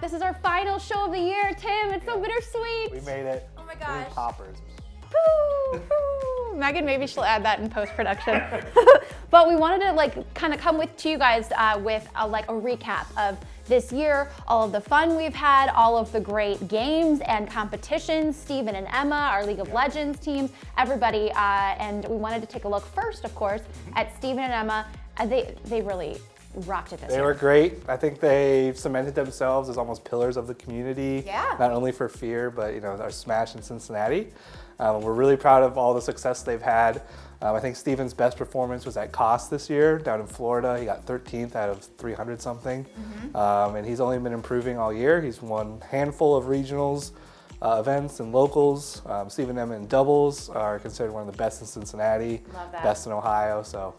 This is our final show of the year, Tim. It's so bittersweet. We made it. Oh my gosh. Poppers. Woo, woo. Megan, maybe she'll add that in post-production. But we wanted to like kind of come to you guys with a recap of this year, all of the fun we've had, all of the great games and competitions, Stephen and Emma, our League of Legends teams, everybody. And we wanted to take a look first, of course, at Stephen and Emma. They really rocked it this year. They were great. I think they cemented themselves as almost pillars of the community. Yeah. Not only for FEAR, but our smash in Cincinnati. We're really proud of all the success they've had. I think Steven's best performance was at Cost this year down in Florida. He got 13th out of 300 something. And he's only been improving all year. He's won a handful of regionals, events and locals. Stephen and Emma in doubles are considered one of the best in Cincinnati, Love that. best in Ohio. So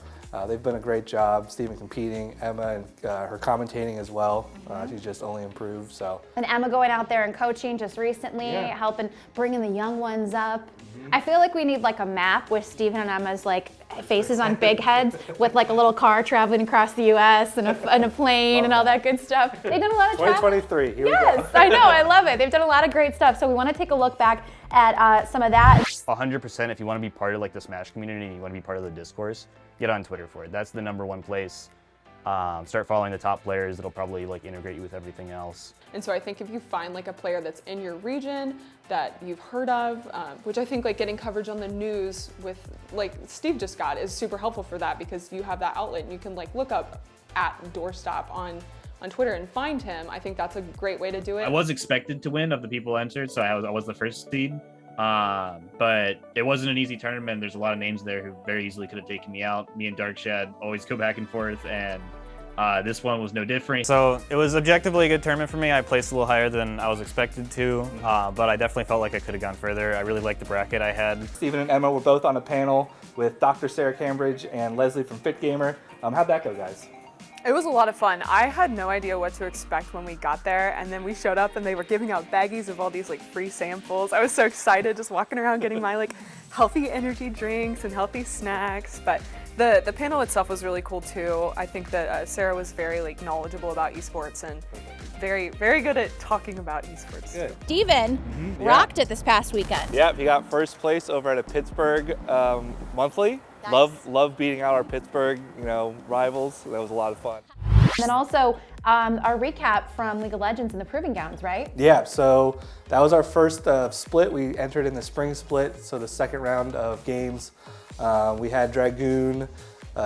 they've done a great job. Stephen competing, Emma and her commentating as well. She's just only improved. So. And Emma going out there and coaching just recently, helping bringing the young ones up. I feel like we need like a map with Stephen and Emma's like faces on big heads with like a little car traveling across the U.S. and a plane and all that good stuff. They've done a lot of travel. 2023, here we go. Yes, I know, I love it. They've done a lot of great stuff. So we want to take a look back at some of that. 100%, if you want to be part of like the Smash community and you want to be part of the discourse, get on Twitter for it. That's the #1 place. Start following the top players. It'll probably like integrate you with everything else. And so I think if you find like a player that's in your region that you've heard of, which I think like getting coverage on the news with like Steve just got is super helpful for that, because you have that outlet and you can like look up at Doorstop on Twitter and find him. I think that's a great way to do it. I was expected to win of the people entered, so I was the first seed. But it wasn't an easy tournament. There's a lot of names there who very easily could have taken me out. Me and Darkshad always go back and forth, and this one was no different. So it was objectively a good tournament for me. I placed a little higher than I was expected to, but I definitely felt like I could have gone further. I really liked the bracket I had. Stephen and Emma were both on a panel with Dr. Sarah Cambridge and Leslie from Fit Gamer. How'd that go, guys? It was a lot of fun. I had no idea what to expect when we got there, and then we showed up and they were giving out baggies of all these like free samples. I was so excited just walking around getting my like healthy energy drinks and healthy snacks. But the panel itself was really cool too. I think that Sarah was very like knowledgeable about esports and very, very good at talking about esports. Good. Stephen rocked it this past weekend. Yep, he got first place over at a Pittsburgh monthly. Nice. Love beating out our Pittsburgh, rivals. That was a lot of fun. And then also our recap from League of Legends and the Proving Grounds, right? Yeah, so that was our first split. We entered in the spring split, so the second round of games. We had Dragoon,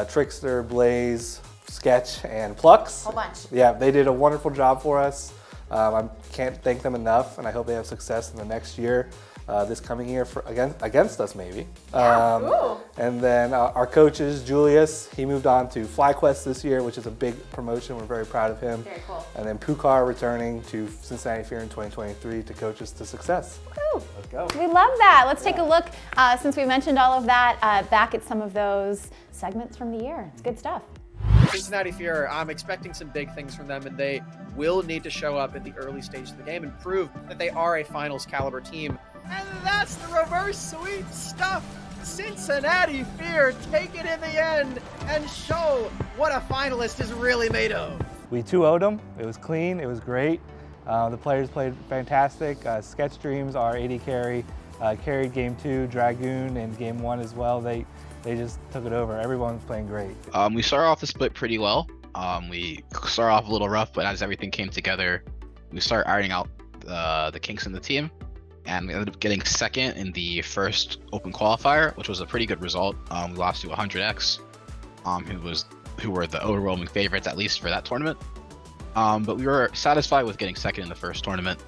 Trickster, Blaze, Sketch, and Plux. Whole bunch. Yeah, they did a wonderful job for us. I can't thank them enough, and I hope they have success in the next year. This coming year against us maybe. And then our coaches, Julius, he moved on to FlyQuest this year, which is a big promotion. We're very proud of him. Very cool. And then Pukar returning to Cincinnati FEAR in 2023 to coach us to success. Woo. Let's go. We love that. Let's take a look, since we mentioned all of that, back at some of those segments from the year. It's good stuff. Cincinnati FEAR, I'm expecting some big things from them, and they will need to show up in the early stages of the game and prove that they are a finals caliber team. And that's the reverse sweep stuff. Cincinnati FEAR take it in the end and show what a finalist is really made of. We 2-0'd them. It was clean. It was great. The players played fantastic. Sketch Dreams, our AD carry, carried game 2, Dragoon in game 1 as well. They just took it over. Everyone was playing great. We started off the split pretty well. We started off a little rough, but as everything came together, we started ironing out the kinks in the team. And we ended up getting second in the first open qualifier, which was a pretty good result. We lost to 100X, who were the overwhelming favorites, at least for that tournament. But we were satisfied with getting second in the first tournament.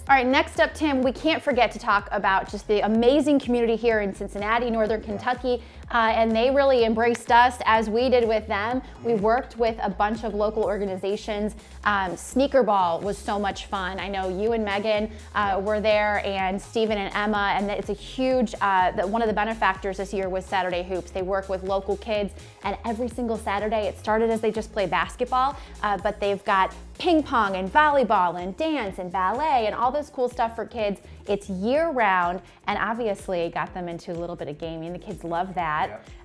All right, next up, Tim, we can't forget to talk about just the amazing community here in Cincinnati, Northern Kentucky, and they really embraced us as we did with them. We worked with a bunch of local organizations. Sneakerball was so much fun. I know you and Megan were there, and Stephen and Emma, and it's a huge, one of the benefactors this year was Saturday Hoops. They work with local kids, and every single Saturday, it started as they just play basketball, but they've got ping pong and volleyball and dance and ballet and all this cool stuff for kids. It's year round, and obviously got them into a little bit of gaming. The kids love that.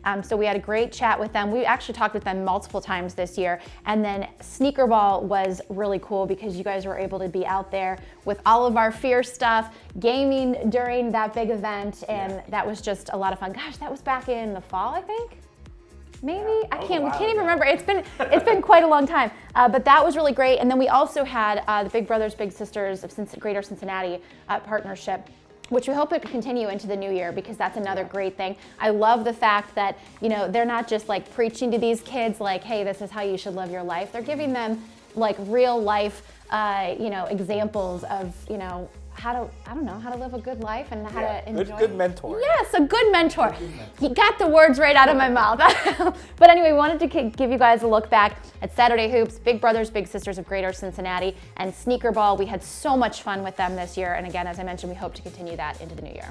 that. So we had a great chat with them. We actually talked with them multiple times this year. And then Sneakerball was really cool because you guys were able to be out there with all of our FEAR stuff, gaming during that big event, and that was just a lot of fun. Gosh, that was back in the fall, I think? Maybe? We can't even remember. It's been quite a long time. But that was really great. And then we also had the Big Brothers Big Sisters of Greater Cincinnati partnership, which we hope it could continue into the new year because that's another great thing. I love the fact that, you know, they're not just like preaching to these kids like, hey, this is how you should live your life. They're giving them like real life, you know, examples of, you know, how to live a good life and how to enjoy. Good mentor. Yes, a good mentor. You got the words right out of my mouth. But anyway, we wanted to give you guys a look back at Saturday Hoops, Big Brothers Big Sisters of Greater Cincinnati, and Sneakerball. We had so much fun with them this year, and again, as I mentioned, we hope to continue that into the new year.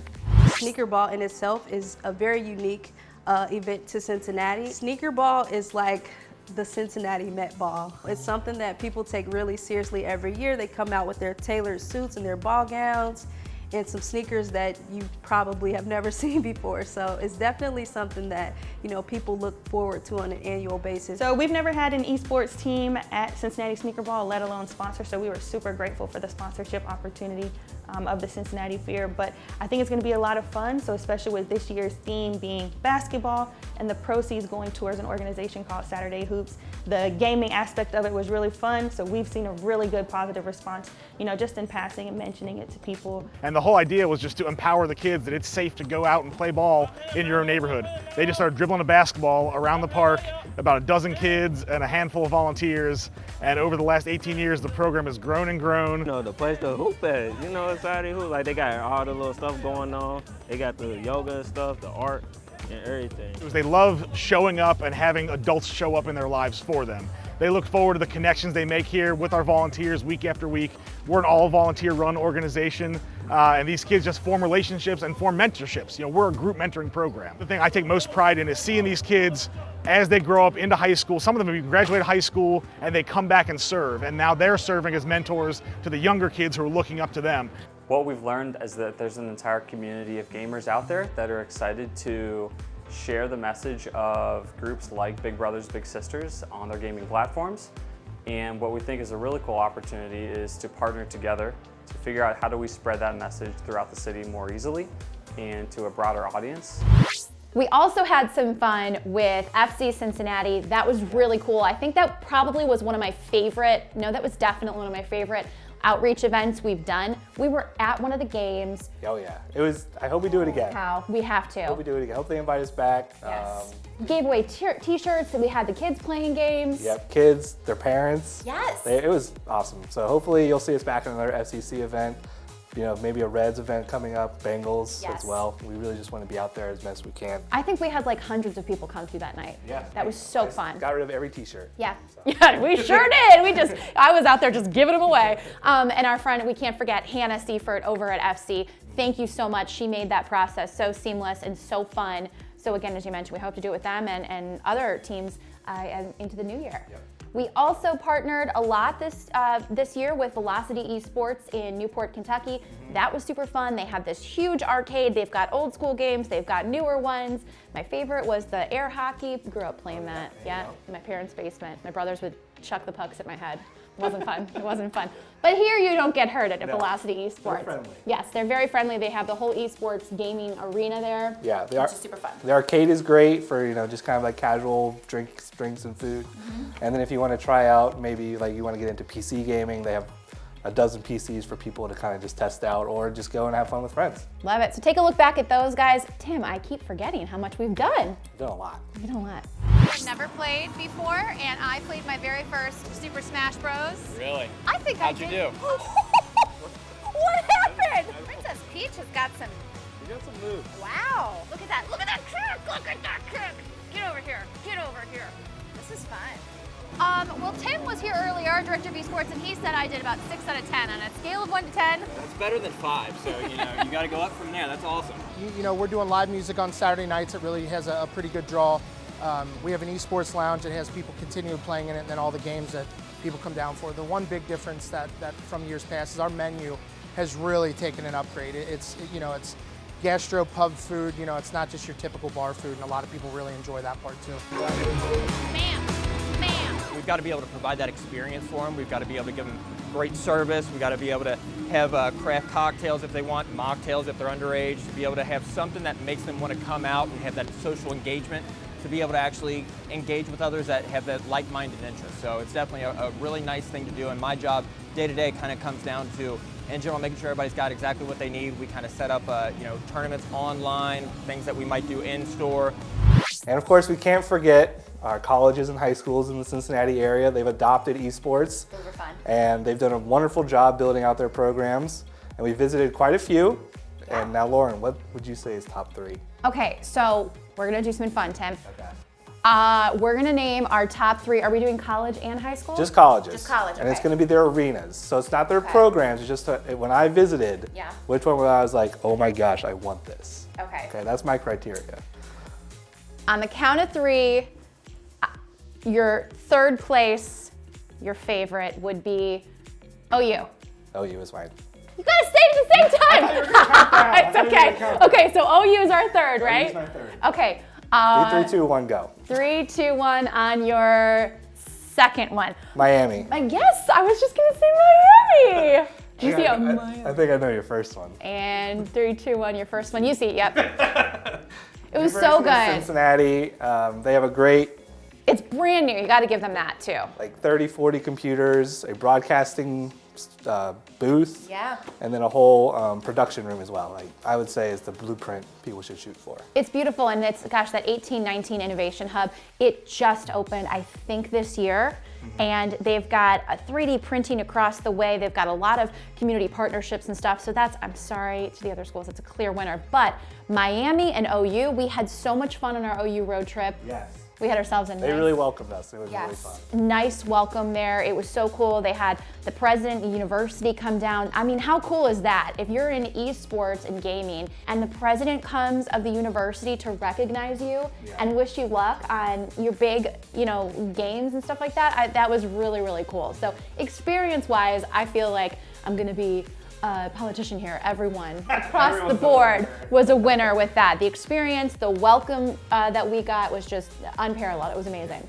Sneakerball in itself is a very unique event to Cincinnati. Sneakerball is like the Cincinnati Met Ball. It's something that people take really seriously every year. They come out with their tailored suits and their ball gowns and some sneakers that you probably have never seen before. So it's definitely something that, you know, people look forward to on an annual basis. So we've never had an esports team at Cincinnati Sneakerball, let alone sponsor, so we were super grateful for the sponsorship opportunity of the Cincinnati FEAR. But I think it's gonna be a lot of fun, so especially with this year's theme being basketball and the proceeds going towards an organization called Saturday Hoops. The gaming aspect of it was really fun, so we've seen a really good positive response, you know, just in passing and mentioning it to people. And the whole idea was just to empower the kids that it's safe to go out and play ball in your own neighborhood. They just started dribbling a basketball around the park, about a dozen kids and a handful of volunteers. And over the last 18 years, the program has grown and grown. You know, the place to hoop at, you know, Saturday Hoop, like they got all the little stuff going on. They got the yoga and stuff, the art and everything. They love showing up and having adults show up in their lives for them. They look forward to the connections they make here with our volunteers week after week. We're an all volunteer run organization, and these kids just form relationships and form mentorships. You know, we're a group mentoring program. The thing I take most pride in is seeing these kids as they grow up into high school. Some of them have graduated high school and they come back and serve, and now they're serving as mentors to the younger kids who are looking up to them. What we've learned is that there's an entire community of gamers out there that are excited to share the message of groups like Big Brothers Big Sisters on their gaming platforms. And what we think is a really cool opportunity is to partner together to figure out how do we spread that message throughout the city more easily and to a broader audience. We also had some fun with FC Cincinnati. That was really cool. I think that probably was one of my favorite, that was definitely one of my favorite outreach events we've done. We were at one of the games. Oh yeah, it was. I hope we do it again. How? We have to. I hope we do it again. Hope they invite us back. Yes. We gave away t-shirts and we had the kids playing games. Yep, kids, their parents. Yes. It was awesome. So hopefully you'll see us back in another FCC event. You know, maybe a Reds event coming up, Bengals as well. We really just want to be out there as best as we can. I think we had like hundreds of people come through that night. Yeah. That was so fun. Got rid of every t-shirt. Yeah. So. Yeah, we sure did. I was out there just giving them away. And our friend, we can't forget Hannah Seifert over at FC. Thank you so much. She made that process so seamless and so fun. So again, as you mentioned, we hope to do it with them and other teams into the new year. Yep. We also partnered a lot this year with Velocity Esports in Newport, Kentucky. That was super fun. They have this huge arcade. They've got old school games. They've got newer ones. My favorite was the air hockey. Grew up playing that, in my parents' basement. My brothers would chuck the pucks at my head. It wasn't fun. It wasn't fun. But here you don't get hurt at Velocity Esports. They're friendly. Yes, they're very friendly. They have the whole esports gaming arena there. Yeah, which is super fun. The arcade is great for, just kind of like casual drinks and food. And then if you want to try out, maybe like you want to get into PC gaming, they have a dozen PCs for people to kind of just test out or just go and have fun with friends. Love it. So take a look back at those guys. Tim, I keep forgetting how much we've done. We've done a lot. We've done a lot. I've never played before, and I played my very first Super Smash Bros. Really? I think How'd you do? What happened? Princess Peach has got some. You got some moves. Wow! Look at that! Look at that kick! Look at that kick! Get over here! Get over here! This is fun. Well, Tim was here earlier, our director of esports, and he said I did about 6 out of 10 on a scale of 1 to 10. That's better than 5, so you got to go up from there. That's awesome. We're doing live music on Saturday nights. It really has a pretty good draw. We have an esports lounge that has people continue playing in it, and then all the games that people come down for. The one big difference that from years past is our menu has really taken an upgrade. It's gastro pub food. You know, it's not just your typical bar food, and a lot of people really enjoy that part too. We've got to be able to provide that experience for them. We've got to be able to give them great service. We've got to be able to have craft cocktails if they want, mocktails if they're underage, to be able to have something that makes them want to come out and have that social engagement, to be able to actually engage with others that have that like-minded interest. So it's definitely a really nice thing to do, and my job day-to-day kind of comes down to, in general, making sure everybody's got exactly what they need. We kind of set up tournaments online, things that we might do in-store. And of course, we can't forget our colleges and high schools in the Cincinnati area. They've adopted esports. Those are fun. And they've done a wonderful job building out their programs. And we visited quite a few. Yeah. And now, Lauren, what would you say is top 3? Okay, so we're gonna do something fun, Tim. Okay. We're gonna name our top 3. Are we doing college and high school? Just colleges. Just college, And it's gonna be their arenas. So it's not their programs, it's just when I visited, which one I was like, oh my gosh, I want this. Okay. Okay, that's my criteria. On the count of 3, your third place, your favorite would be OU. OU is mine. You gotta say it at the same time. It's okay. Okay, so OU is our third, right? OU is my third. Okay. 3, 2, 1, go. 3, 2, 1 on your second one. Miami. Yes, I was just gonna say Miami. Do you see a Miami? I think I know your first one. And 3, 2, 1, your first one. You see it, yep. It was Your so first one is good. Cincinnati. They have a great, It's brand new. You got to give them that too. like 30, 40 computers, a broadcasting booth, and then a whole production room as well. Like I would say is the blueprint people should shoot for. It's beautiful, and it's, gosh, that 1819 Innovation Hub, it just opened, I think, this year. And they've got a 3D printing across the way. They've got a lot of community partnerships and stuff. So that's, I'm sorry to the other schools, it's a clear winner. But Miami and OU, we had so much fun on our OU road trip. Yes. We had ourselves a They really welcomed us. It was really fun. Nice welcome there. It was so cool. They had the president of the university come down. I mean, how cool is that? If you're in esports and gaming and the president comes of the university to recognize you and wish you luck on your big, games and stuff like that, that was really, really cool. So experience-wise, I feel like I'm gonna be a politician here. Everyone across the board was a winner with that. The experience, the welcome that we got was just unparalleled. It was amazing.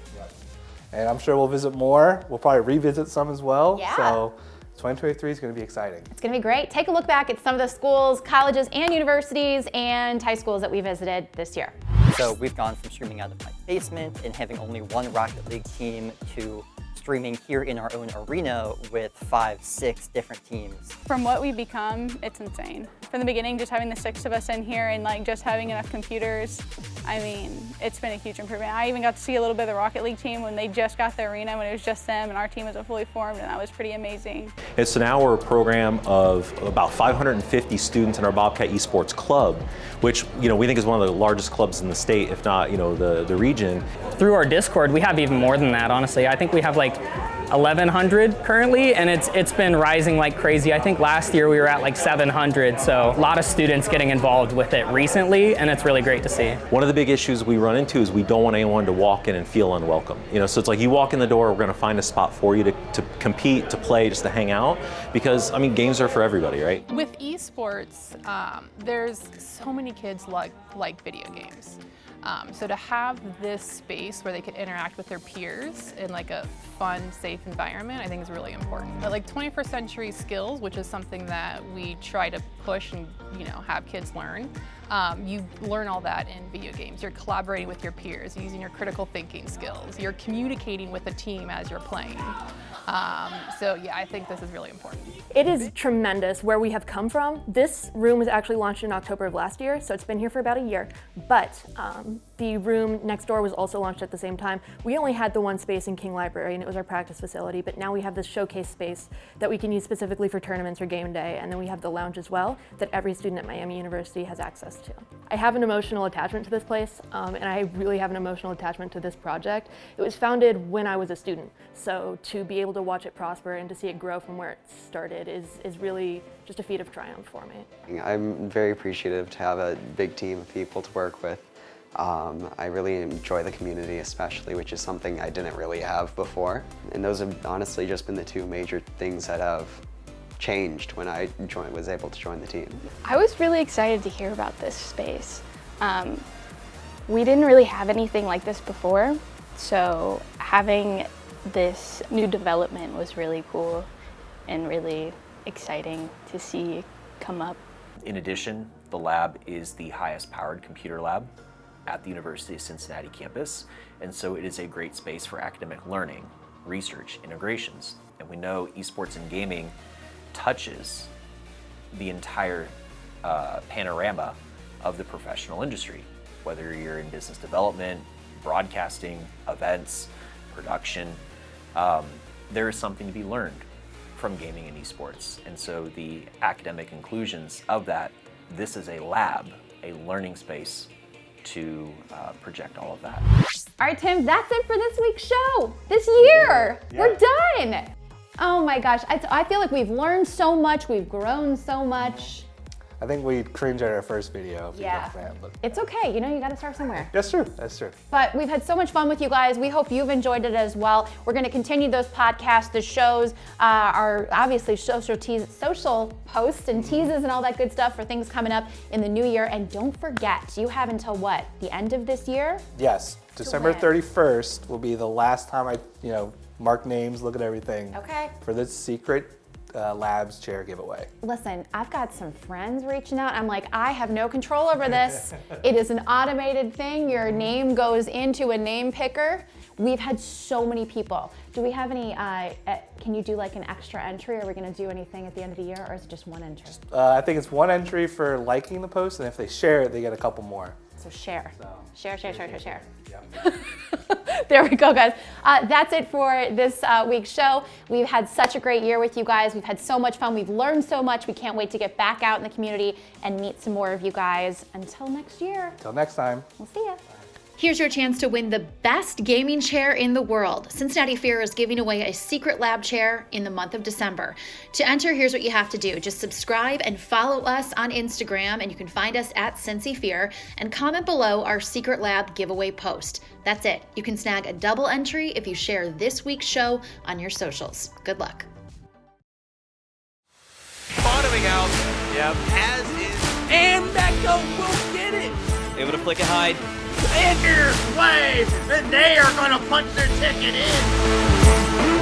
And I'm sure we'll visit more. We'll probably revisit some as well. Yeah. So 2023 is going to be exciting. It's gonna be great. Take a look back at some of the schools, colleges, and universities and high schools that we visited this year. So we've gone from streaming out of my basement and having only one Rocket League team to streaming here in our own arena with 5, 6 different teams. From what we've become, it's insane. From the beginning, just having the 6 of us in here and just having enough computers, I mean, it's been a huge improvement. I even got to see a little bit of the Rocket League team when they just got the arena, when it was just them and our team wasn't fully formed, and that was pretty amazing. It's an hour program of about 550 students in our Bobcat Esports Club, which we think is one of the largest clubs in the state, if not the region. Through our Discord, we have even more than that, honestly. I think we have 1,100 currently, and it's been rising like crazy. I think last year we were at 700, so a lot of students getting involved with it recently, and it's really great to see. One of the big issues we run into is we don't want anyone to walk in and feel unwelcome. So it's like you walk in the door, we're going to find a spot for you to compete, to play, just to hang out, because games are for everybody, right? With esports, there's so many kids like video games. So to have this space where they could interact with their peers in a fun, safe environment, I think is really important. But 21st century skills, which is something that we try to push and have kids learn, you learn all that in video games. You're collaborating with your peers, using your critical thinking skills. You're communicating with a team as you're playing. So yeah, I think this is really important. It is tremendous where we have come from. This room was actually launched in October of last year, so it's been here for about a year. But the room next door was also launched at the same time. We only had the one space in King Library, and it was our practice facility, but now we have this showcase space that we can use specifically for tournaments or game day, and then we have the lounge as well that every student at Miami University has access to. I have an emotional attachment to this place, and I really have an emotional attachment to this project. It was founded when I was a student, so to be able to watch it prosper and to see it grow from where it started is really just a feat of triumph for me. I'm very appreciative to have a big team of people to work with. I really enjoy the community especially, which is something I didn't really have before. And those have honestly just been the 2 major things that have changed when I was able to join the team. I was really excited to hear about this space. We didn't really have anything like this before, so having this new development was really cool and really exciting to see come up. In addition, the lab is the highest powered computer lab at the University of Cincinnati campus, and so it is a great space for academic learning, research, integrations. And we know esports and gaming touches the entire panorama of the professional industry, whether you're in business development, broadcasting, events, production. There is something to be learned from gaming and esports. And so the academic inclusions of that, this is a lab, a learning space to project all of that. All right, Tim, that's it for this week's show. This year, we're done. Oh my gosh, I feel like we've learned so much, we've grown so much. I think we cringed at our first video. Yeah, it's okay, you know, you gotta start somewhere. That's true, that's true. But we've had so much fun with you guys. We hope you've enjoyed it as well. We're gonna continue those podcasts, the shows, our obviously social posts and teases and all that good stuff for things coming up in the new year. And don't forget, you have until what, the end of this year? Yes, December 31st will be the last time I, mark names, look at everything. Okay. For this secret labs chair giveaway. Listen, I've got some friends reaching out. I'm like, I have no control over this. It is an automated thing. Your name goes into a name picker. We've had so many people. Do we have any, can you do like an extra entry? Are we gonna do anything at the end of the year, or is it just one entry? I think it's one entry for liking the post, and if they share it, they get a couple more. So share. Share. Yeah. There we go, guys. That's it for this week's show. We've had such a great year with you guys. We've had so much fun. We've learned so much. We can't wait to get back out in the community and meet some more of you guys. Until next year. Until next time. We'll see ya. Here's your chance to win the best gaming chair in the world. Cincinnati FEAR is giving away a secret lab chair in the month of December. To enter, here's what you have to do. Just subscribe and follow us on Instagram, and you can find us at Cincy FEAR, and comment below our secret lab giveaway post. That's it. You can snag a double entry if you share this week's show on your socials. Good luck. Bottoming out. Yep. As is. And Mecca will get it. Able to flick and hide. And here's Wave, and they are going to punch their ticket in.